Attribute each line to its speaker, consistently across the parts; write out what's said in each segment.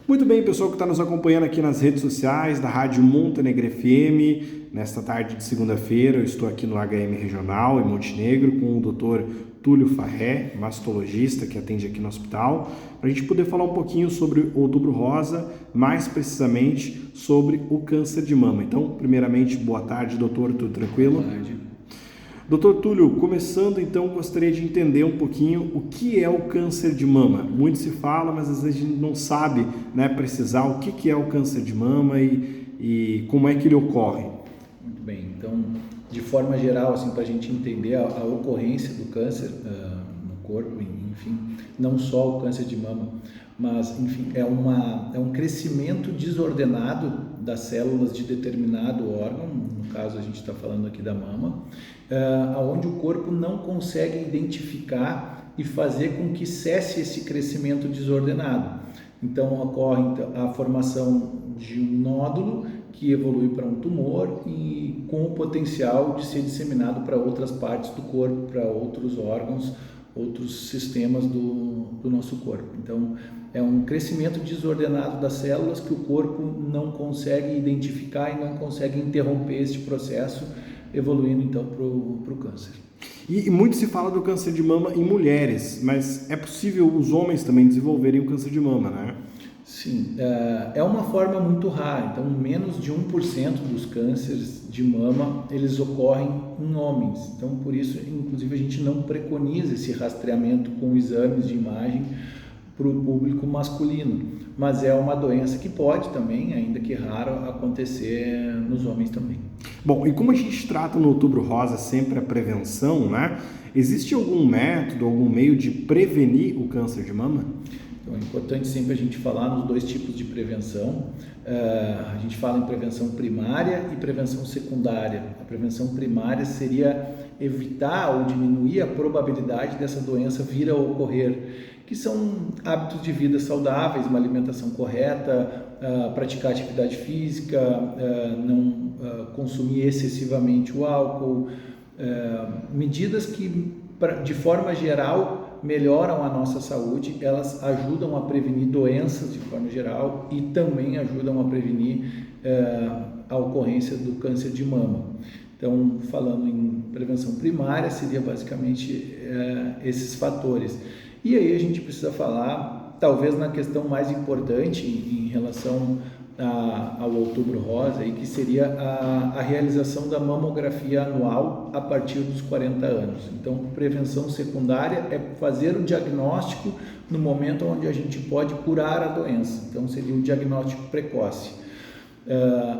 Speaker 1: Muito bem, pessoal que está nos acompanhando aqui nas redes sociais da Rádio Montenegro FM. Nesta tarde de segunda-feira, eu estou aqui no HM Regional, em Montenegro, com o Dr. Túlio Farré, mastologista que atende aqui no hospital, para a gente poder falar um pouquinho sobre o Outubro Rosa, mais precisamente sobre o câncer de mama. Então, primeiramente, boa tarde, doutor, tudo tranquilo?
Speaker 2: Boa tarde.
Speaker 1: Doutor Túlio, começando então, gostaria de entender um pouquinho o que é o câncer de mama. Muito se fala, mas às vezes a gente não sabe, precisar o que é o câncer de mama e como é que ele ocorre.
Speaker 2: Muito bem, então, de forma geral, assim, para a gente entender a ocorrência do câncer no corpo, enfim, não só o câncer de mama, mas, enfim, é um crescimento desordenado das células de determinado órgão, no caso a gente está falando aqui da mama, onde o corpo não consegue identificar e fazer com que cesse esse crescimento desordenado. Então ocorre a formação de um nódulo que evolui para um tumor e com o potencial de ser disseminado para outras partes do corpo, para outros órgãos, outros sistemas do nosso corpo. Então, é um crescimento desordenado das células que o corpo não consegue identificar e não consegue interromper este processo, evoluindo então para o câncer.
Speaker 1: E muito se fala do câncer de mama em mulheres, mas é possível os homens também desenvolverem o câncer de mama, né?
Speaker 2: Sim, é uma forma muito rara, então menos de 1% dos cânceres de mama, eles ocorrem em homens, então por isso, inclusive, a gente não preconiza esse rastreamento com exames de imagem para o público masculino, mas é uma doença que pode também, ainda que raro, acontecer nos homens também.
Speaker 1: Bom, e como a gente trata no Outubro Rosa sempre a prevenção, né? Existe algum método, algum meio de prevenir o câncer de mama?
Speaker 2: Então, é importante sempre a gente falar nos dois tipos de prevenção. A gente fala em prevenção primária e prevenção secundária. A prevenção primária seria evitar ou diminuir a probabilidade dessa doença vir a ocorrer, que são hábitos de vida saudáveis, uma alimentação correta, praticar atividade física, não consumir excessivamente o álcool, medidas que, de forma geral, melhoram a nossa saúde, elas ajudam a prevenir doenças de forma geral e também ajudam a prevenir a ocorrência do câncer de mama. Então, falando em prevenção primária, seria basicamente esses fatores. E aí a gente precisa falar, talvez na questão mais importante em relação ao Outubro Rosa, que seria a realização da mamografia anual a partir dos 40 anos. Então, prevenção secundária é fazer o diagnóstico no momento onde a gente pode curar a doença. Então, seria o diagnóstico precoce.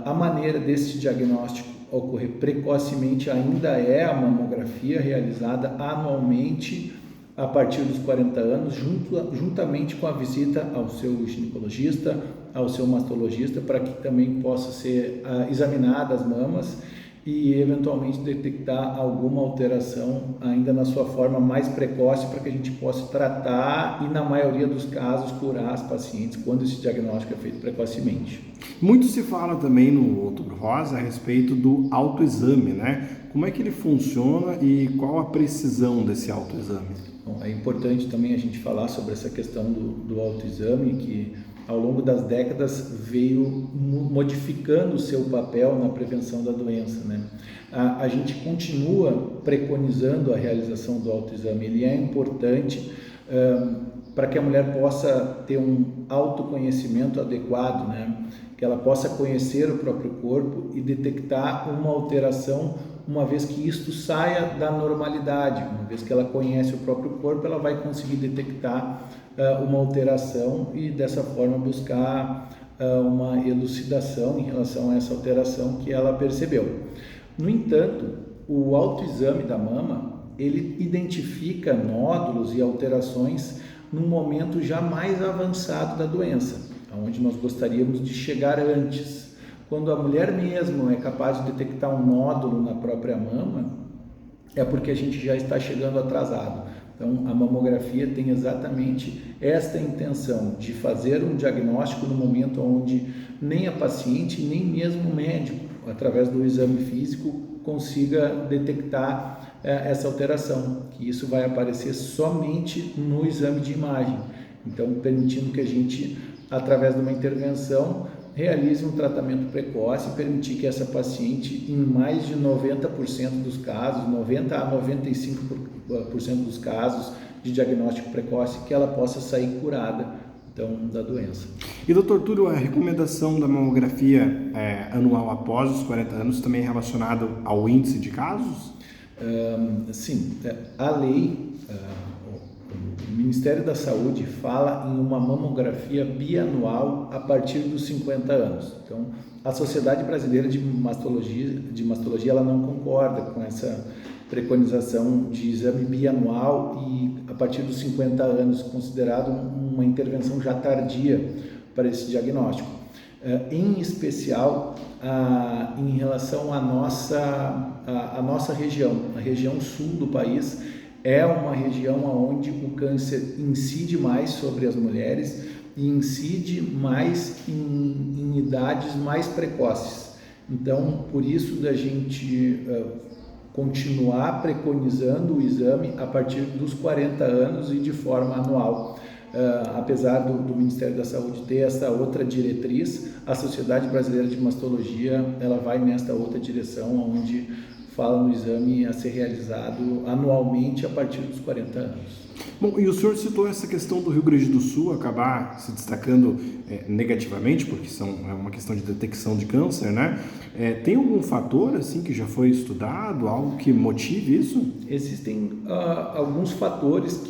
Speaker 2: A maneira desse diagnóstico ocorrer precocemente ainda é a mamografia realizada anualmente a partir dos 40 anos, juntamente com a visita ao seu ginecologista, ao seu mastologista, para que também possa ser examinadas as mamas e eventualmente detectar alguma alteração ainda na sua forma mais precoce, para que a gente possa tratar e, na maioria dos casos, curar as pacientes quando esse diagnóstico é feito precocemente.
Speaker 1: Muito se fala também no Outubro Rosa a respeito do autoexame, né? Como é que ele funciona e qual a precisão desse autoexame?
Speaker 2: Bom, é importante também a gente falar sobre essa questão do autoexame, que ao longo das décadas veio modificando o seu papel na prevenção da doença, né? A gente continua preconizando a realização do autoexame. Ele é importante para que a mulher possa ter um autoconhecimento adequado, né? Que ela possa conhecer o próprio corpo e detectar uma alteração, uma vez que isto saia da normalidade. Uma vez que ela conhece o próprio corpo, ela vai conseguir detectar uma alteração e dessa forma buscar uma elucidação em relação a essa alteração que ela percebeu. No entanto, o autoexame da mama, ele identifica nódulos e alterações num momento já mais avançado da doença, onde nós gostaríamos de chegar antes. Quando a mulher mesmo é capaz de detectar um nódulo na própria mama, é porque a gente já está chegando atrasado. Então, a mamografia tem exatamente esta intenção de fazer um diagnóstico no momento onde nem a paciente, nem mesmo o médico, através do exame físico, consiga detectar essa alteração, que isso vai aparecer somente no exame de imagem. Então, permitindo que a gente através de uma intervenção, realize um tratamento precoce e permitir que essa paciente, em mais de 90% dos casos, 90 a 95% dos casos de diagnóstico precoce, que ela possa sair curada então, da doença.
Speaker 1: E doutor Túlio, a recomendação da mamografia anual após os 40 anos também é relacionada ao índice de casos?
Speaker 2: Sim, a lei, o Ministério da Saúde fala em uma mamografia bianual a partir dos 50 anos. Então, a Sociedade Brasileira de Mastologia ela não concorda com essa preconização de exame bianual e a partir dos 50 anos, considerado uma intervenção já tardia para esse diagnóstico. Em especial, em relação à nossa região, a região sul do país, é uma região onde o câncer incide mais sobre as mulheres e incide mais em idades mais precoces. Então, por isso da gente continuar preconizando o exame a partir dos 40 anos e de forma anual. Apesar do Ministério da Saúde ter essa outra diretriz, a Sociedade Brasileira de Mastologia ela vai nesta outra direção, onde fala no exame a ser realizado anualmente a partir dos 40 anos.
Speaker 1: Bom, e o senhor citou essa questão do Rio Grande do Sul acabar se destacando negativamente, porque é uma questão de detecção de câncer, né? Tem algum fator assim que já foi estudado, algo que motive isso?
Speaker 2: Existem alguns fatores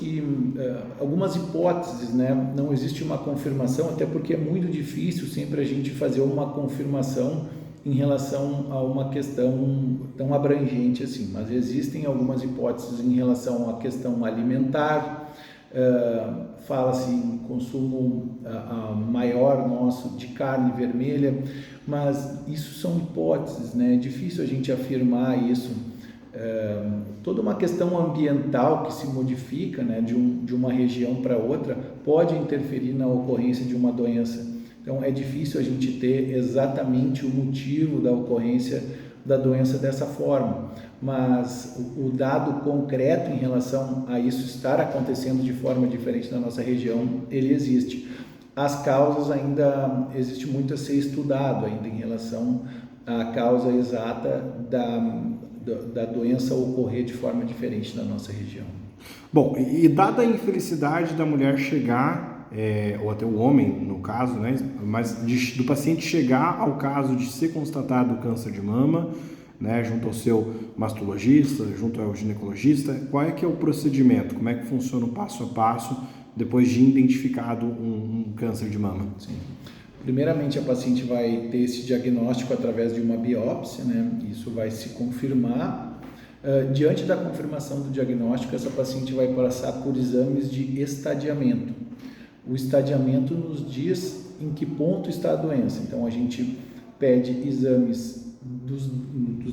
Speaker 2: algumas hipóteses, né? Não existe uma confirmação, até porque é muito difícil sempre a gente fazer uma confirmação em relação a uma questão tão abrangente assim, mas existem algumas hipóteses em relação à questão alimentar, fala-se em consumo maior nosso de carne vermelha, mas isso são hipóteses, né? É difícil a gente afirmar isso. Toda uma questão ambiental que se modifica, né, de uma região para outra pode interferir na ocorrência de uma doença. Então, é difícil a gente ter exatamente o motivo da ocorrência da doença dessa forma, mas o dado concreto em relação a isso estar acontecendo de forma diferente na nossa região, ele existe. As causas ainda existe muito a ser estudado ainda em relação à causa exata da doença ocorrer de forma diferente na nossa região.
Speaker 1: Bom, e dada a infelicidade da mulher chegar ou até o homem, no caso, né? Mas do paciente chegar ao caso de ser constatado o câncer de mama, né? Junto ao seu mastologista, junto ao ginecologista, qual é que é o procedimento? Como é que funciona o passo a passo depois de identificado um câncer de mama?
Speaker 2: Sim. Primeiramente, a paciente vai ter esse diagnóstico através de uma biópsia, né? Isso vai se confirmar. Diante da confirmação do diagnóstico, essa paciente vai passar por exames de estadiamento. O estadiamento nos diz em que ponto está a doença. Então, a gente pede exames dos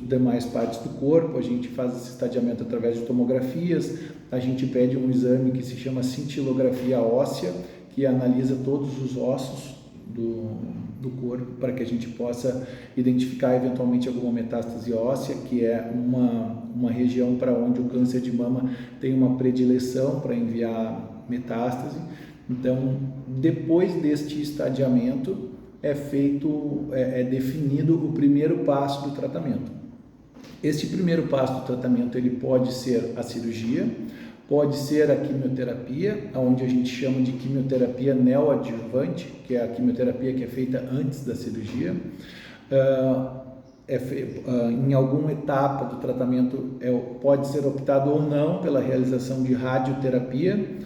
Speaker 2: demais partes do corpo, a gente faz esse estadiamento através de tomografias, a gente pede um exame que se chama cintilografia óssea, que analisa todos os ossos do corpo para que a gente possa identificar eventualmente alguma metástase óssea, que é uma região para onde o câncer de mama tem uma predileção para enviar metástase. Então, depois deste estadiamento, é definido o primeiro passo do tratamento. Este primeiro passo do tratamento ele pode ser a cirurgia, pode ser a quimioterapia, onde a gente chama de quimioterapia neoadjuvante, que é a quimioterapia que é feita antes da cirurgia. Em alguma etapa do tratamento pode ser optado ou não pela realização de radioterapia.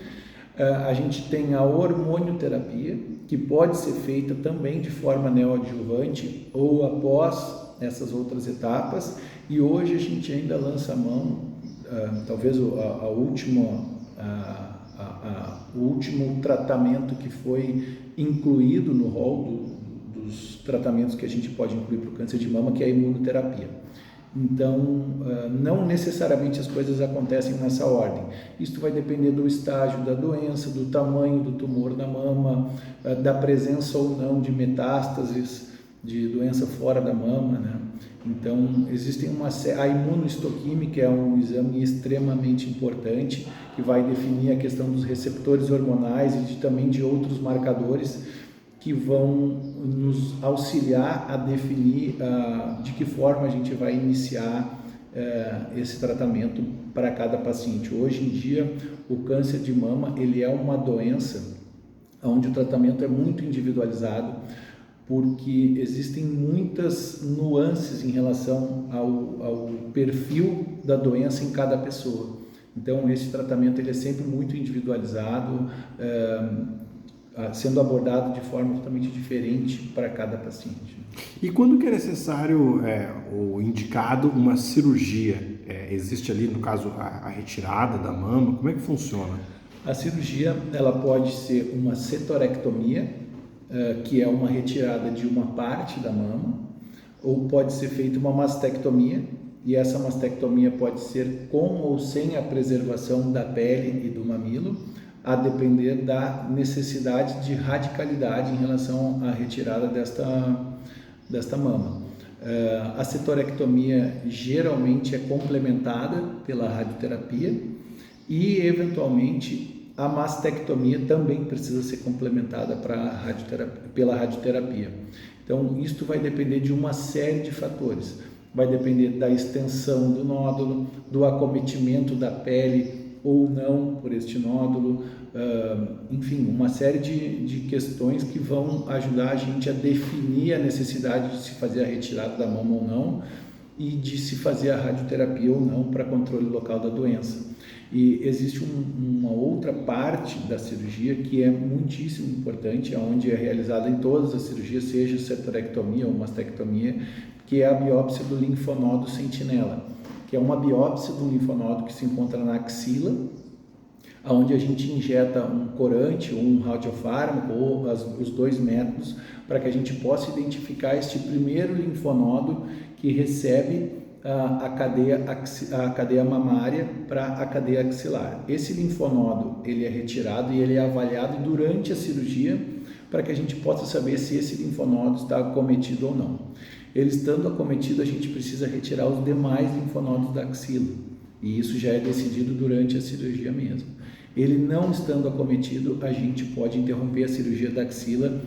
Speaker 2: A gente tem a hormonioterapia, que pode ser feita também de forma neoadjuvante ou após essas outras etapas, e hoje a gente ainda lança a mão, talvez o último tratamento que foi incluído no rol dos tratamentos que a gente pode incluir para o câncer de mama, que é a imunoterapia. Então, não necessariamente as coisas acontecem nessa ordem. Isso vai depender do estágio da doença, do tamanho do tumor na mama, da presença ou não de metástases, de doença fora da mama, né? Então, existem a imunohistoquímica é um exame extremamente importante que vai definir a questão dos receptores hormonais e também de outros marcadores que vão nos auxiliar a definir de que forma a gente vai iniciar esse tratamento para cada paciente. Hoje em dia, o câncer de mama ele é uma doença onde o tratamento é muito individualizado, porque existem muitas nuances em relação ao perfil da doença em cada pessoa. Então, esse tratamento ele é sempre muito individualizado, sendo abordado de forma totalmente diferente para cada paciente.
Speaker 1: E quando que é necessário ou indicado uma cirurgia? Existe ali, no caso, a retirada da mama? Como é que funciona?
Speaker 2: A cirurgia ela pode ser uma setorectomia, que é uma retirada de uma parte da mama, ou pode ser feita uma mastectomia, e essa mastectomia pode ser com ou sem a preservação da pele e do mamilo, a depender da necessidade de radicalidade em relação à retirada desta mama. A setorectomia geralmente é complementada pela radioterapia e, eventualmente, a mastectomia também precisa ser complementada pela radioterapia. Então, isto vai depender de uma série de fatores. Vai depender da extensão do nódulo, do acometimento da pele ou não por este nódulo, enfim, uma série de questões que vão ajudar a gente a definir a necessidade de se fazer a retirada da mama ou não e de se fazer a radioterapia ou não para controle local da doença. E existe uma outra parte da cirurgia que é muitíssimo importante, onde é realizada em todas as cirurgias, seja setorectomia ou mastectomia, que é a biópsia do linfonodo sentinela, que é uma biópsia do linfonodo que se encontra na axila, onde a gente injeta um corante ou um radiofármaco ou os dois métodos para que a gente possa identificar este primeiro linfonodo que recebe a cadeia mamária para a cadeia axilar. Esse linfonodo ele é retirado e ele é avaliado durante a cirurgia para que a gente possa saber se esse linfonodo está acometido ou não. Ele estando acometido, a gente precisa retirar os demais linfonodos da axila, e isso já é decidido durante a cirurgia mesmo. Ele não estando acometido, a gente pode interromper a cirurgia da axila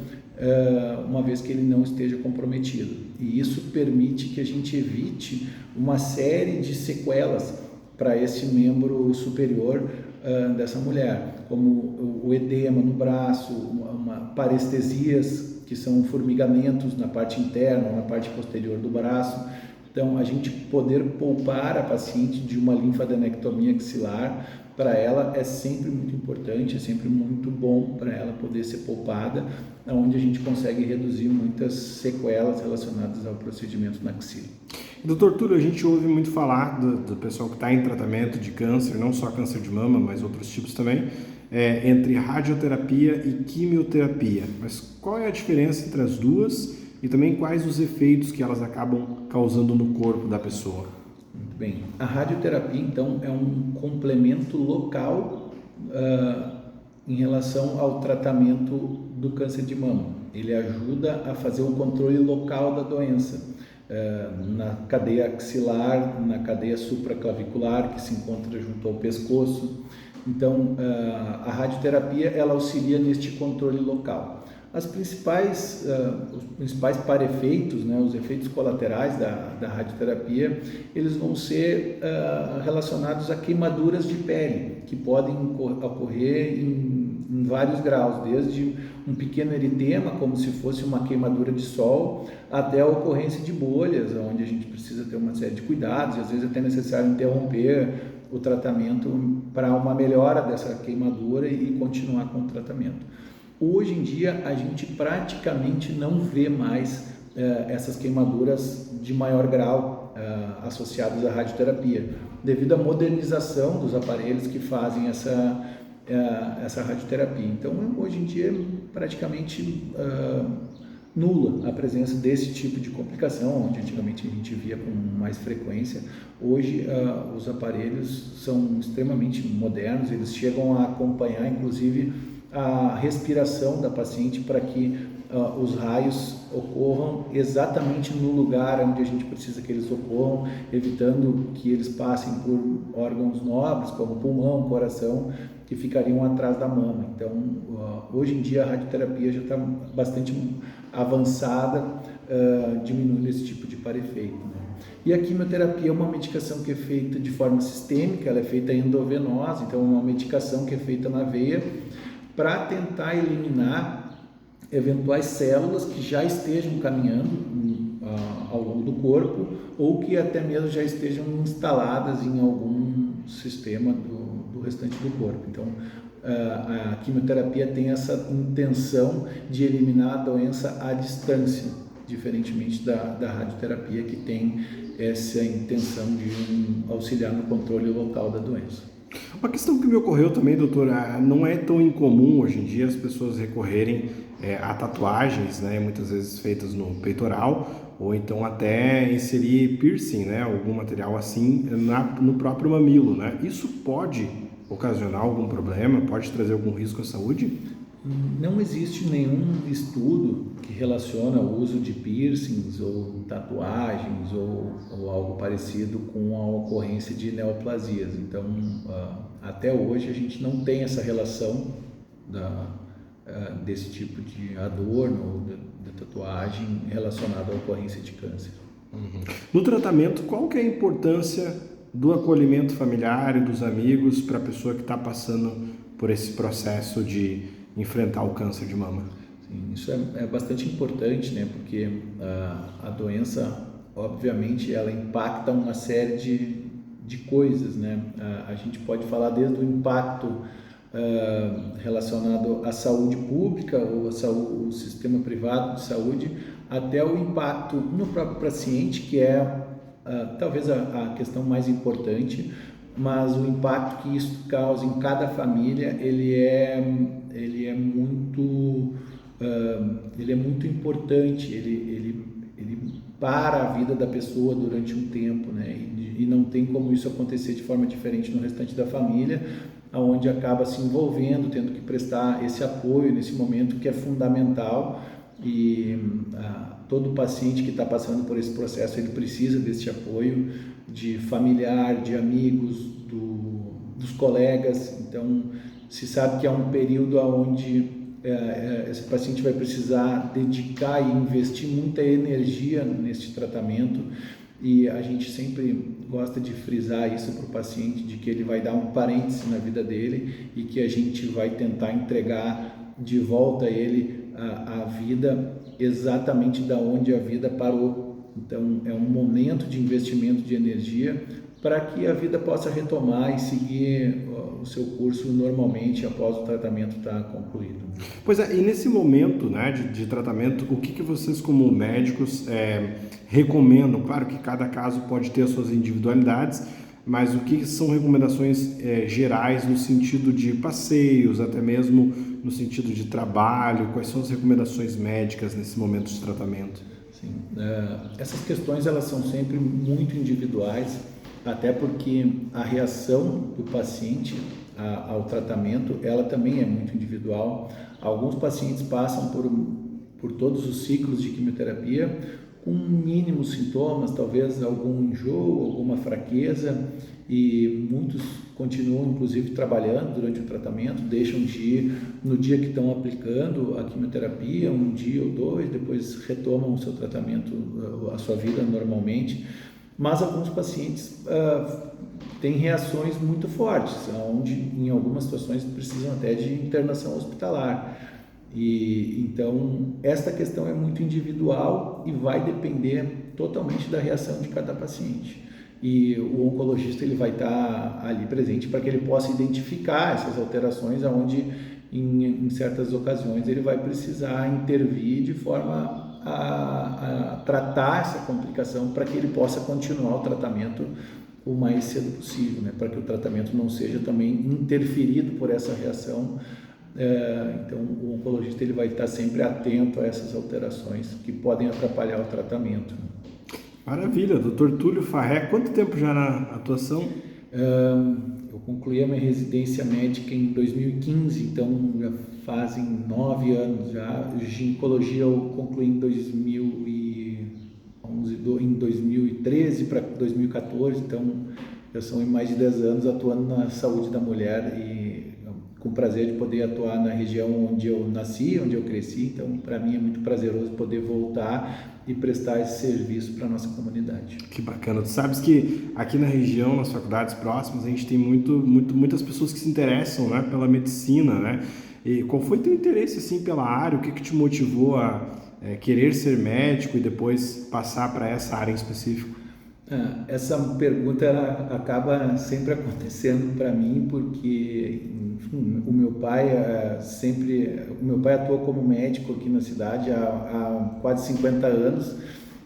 Speaker 2: uma vez que ele não esteja comprometido, e isso permite que a gente evite uma série de sequelas para esse membro superior dessa mulher, como o edema no braço, parestesias, que são formigamentos na parte interna ou na parte posterior do braço. Então, a gente poder poupar a paciente de uma linfadenectomia axilar, para ela é sempre muito importante, é sempre muito bom para ela poder ser poupada, onde a gente consegue reduzir muitas sequelas relacionadas ao procedimento na axila.
Speaker 1: Doutor Túlio, a gente ouve muito falar do pessoal que está em tratamento de câncer, não só câncer de mama, mas outros tipos também, entre radioterapia e quimioterapia. Mas qual é a diferença entre as duas e também quais os efeitos que elas acabam causando no corpo da pessoa?
Speaker 2: Muito bem. A radioterapia, então, é um complemento local em relação ao tratamento do câncer de mama. Ele ajuda a fazer o controle local da doença, na cadeia axilar, na cadeia supraclavicular, que se encontra junto ao pescoço. Então, a radioterapia ela auxilia neste controle local. Os principais para-efeitos, né, os efeitos colaterais da radioterapia, eles vão ser relacionados a queimaduras de pele, que podem ocorrer em vários graus, desde um pequeno eritema, como se fosse uma queimadura de sol, até a ocorrência de bolhas, onde a gente precisa ter uma série de cuidados, e às vezes até é necessário interromper o tratamento para uma melhora dessa queimadura e continuar com o tratamento. Hoje em dia, a gente praticamente não vê mais essas queimaduras de maior grau associadas à radioterapia, devido à modernização dos aparelhos que fazem essa radioterapia. Então, hoje em dia, é praticamente nula a presença desse tipo de complicação, onde antigamente a gente via com mais frequência. Hoje, os aparelhos são extremamente modernos, eles chegam a acompanhar, inclusive, a respiração da paciente para que os raios ocorram exatamente no lugar onde a gente precisa que eles ocorram, evitando que eles passem por órgãos nobres, como pulmão, coração, que ficariam atrás da mama. Então, hoje em dia a radioterapia já está bastante avançada, diminuindo esse tipo de para-efeito, né? E a quimioterapia é uma medicação que é feita de forma sistêmica, ela é feita endovenosa, então é uma medicação que é feita na veia para tentar eliminar eventuais células que já estejam caminhando ao longo do corpo ou que até mesmo já estejam instaladas em algum sistema do restante do corpo. Então, a quimioterapia tem essa intenção de eliminar a doença à distância, diferentemente da radioterapia, que tem essa intenção de auxiliar no controle local da doença.
Speaker 1: Uma questão que me ocorreu também, doutor, não é tão incomum hoje em dia as pessoas recorrerem a tatuagens, né, muitas vezes feitas no peitoral, ou então até inserir piercing, né, algum material assim no próprio mamilo, né? Isso pode ocasionar algum problema, pode trazer algum risco à saúde?
Speaker 2: Não existe nenhum estudo que relaciona o uso de piercings ou tatuagens ou algo parecido com a ocorrência de neoplasias. Então, até hoje a gente não tem essa relação desse tipo de adorno ou de tatuagem relacionada à ocorrência de câncer.
Speaker 1: Uhum. No tratamento, qual que é a importância do acolhimento familiar e dos amigos para a pessoa que está passando por esse processo de enfrentar o câncer de mama?
Speaker 2: Sim, isso é bastante importante, né? Porque a doença, obviamente, ela impacta uma série de coisas, né? A gente pode falar desde o impacto relacionado à saúde pública ou o sistema privado de saúde, até o impacto no próprio paciente, que é talvez a questão mais importante, mas o impacto que isso causa em cada família, ele é muito importante, ele para a vida da pessoa durante um tempo, né? E não tem como isso acontecer de forma diferente no restante da família, onde acaba se envolvendo, tendo que prestar esse apoio nesse momento que é fundamental. E todo paciente que está passando por esse processo, ele precisa desse apoio de familiar, de amigos, dos colegas. Então, se sabe que é um período onde esse paciente vai precisar dedicar e investir muita energia nesse tratamento, e a gente sempre gosta de frisar isso para o paciente, de que ele vai dar um parêntese na vida dele e que a gente vai tentar entregar de volta a ele a vida exatamente da onde a vida parou. Então, é um momento de investimento de energia para que a vida possa retomar e seguir o seu curso normalmente após o tratamento estar concluído.
Speaker 1: Pois é, e nesse momento, né, de tratamento, o que vocês como médicos recomendam? Claro que cada caso pode ter as suas individualidades, mas o que são recomendações gerais no sentido de passeios, até mesmo no sentido de trabalho? Quais são as recomendações médicas nesse momento de tratamento?
Speaker 2: Sim, essas questões elas são sempre muito individuais, até porque a reação do paciente ao tratamento, ela também é muito individual. Alguns pacientes passam por todos os ciclos de quimioterapia com mínimos sintomas, talvez algum enjoo, alguma fraqueza, e muitos continuam inclusive trabalhando durante o tratamento, deixam de ir no dia que estão aplicando a quimioterapia, um dia ou dois, depois retomam o seu tratamento, a sua vida normalmente. Mas alguns pacientes têm reações muito fortes, onde em algumas situações precisam até de internação hospitalar. E então esta questão é muito individual e vai depender totalmente da reação de cada paciente. E o oncologista ele vai estar ali presente para que ele possa identificar essas alterações, onde em certas ocasiões ele vai precisar intervir de forma a tratar essa complicação para que ele possa continuar o tratamento o mais cedo possível, né? Para que o tratamento não seja também interferido por essa reação. Então o oncologista ele vai estar sempre atento a essas alterações que podem atrapalhar o tratamento.
Speaker 1: Maravilha, Dr. Túlio Farré, quanto tempo já na atuação?
Speaker 2: Eu concluí a minha residência médica em 2015, então já fazem 9 anos já. Ginecologia eu concluí em 2013 para 2014, então já são mais de 10 anos atuando na saúde da mulher e com prazer de poder atuar na região onde eu nasci, onde eu cresci. Então, para mim é muito prazeroso poder voltar e prestar esse serviço para a nossa comunidade.
Speaker 1: Que bacana. Tu sabes que aqui na região, nas faculdades próximas, a gente tem muitas pessoas que se interessam, né, pela medicina, né? E qual foi teu interesse assim pela área? O que te motivou a querer ser médico e depois passar para essa área em específico?
Speaker 2: Essa pergunta ela acaba sempre acontecendo para mim porque, enfim, o meu pai atua como médico aqui na cidade há quase 50 anos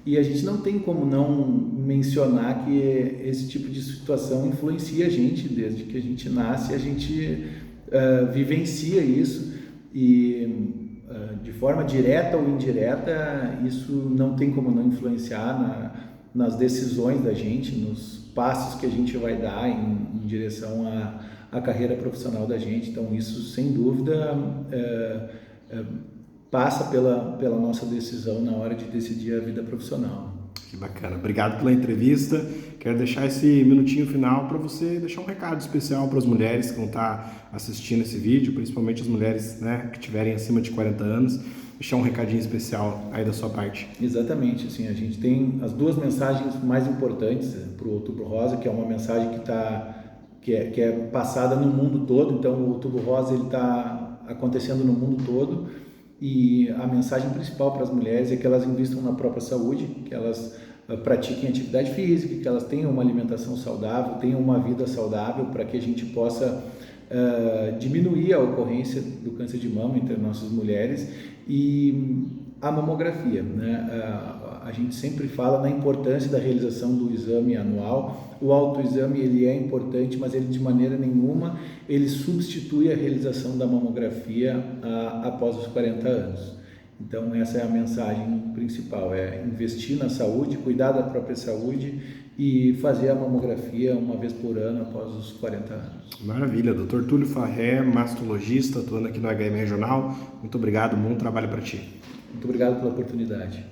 Speaker 2: e a gente não tem como não mencionar que esse tipo de situação influencia a gente desde que a gente nasce, a gente vivencia isso e de forma direta ou indireta isso não tem como não influenciar nas decisões da gente, nos passos que a gente vai dar em direção à carreira profissional da gente. Então isso sem dúvida passa pela nossa decisão na hora de decidir a vida profissional.
Speaker 1: Que bacana, obrigado pela entrevista. Quero deixar esse minutinho final para você deixar um recado especial para as mulheres que vão estar assistindo esse vídeo, principalmente as mulheres, né, que tiverem acima de 40 anos. Deixar um recadinho especial aí da sua parte.
Speaker 2: Exatamente, assim, a gente tem as duas mensagens mais importantes para o Outubro Rosa, que é uma mensagem que é passada no mundo todo. Então o Outubro Rosa ele está acontecendo no mundo todo e a mensagem principal para as mulheres é que elas investam na própria saúde, que elas pratiquem atividade física, que elas tenham uma alimentação saudável, tenham uma vida saudável para que a gente possa diminuir a ocorrência do câncer de mama entre nossas mulheres. E a mamografia, né? A gente sempre fala na importância da realização do exame anual. O autoexame ele é importante, mas ele de maneira nenhuma ele substitui a realização da mamografia após os 40 anos. Então essa é a mensagem principal, é investir na saúde, cuidar da própria saúde e fazer a mamografia uma vez por ano após os 40 anos.
Speaker 1: Maravilha, Dr. Túlio Farré, mastologista, atuando aqui no HM Regional. Muito obrigado, bom trabalho para ti.
Speaker 2: Muito obrigado pela oportunidade.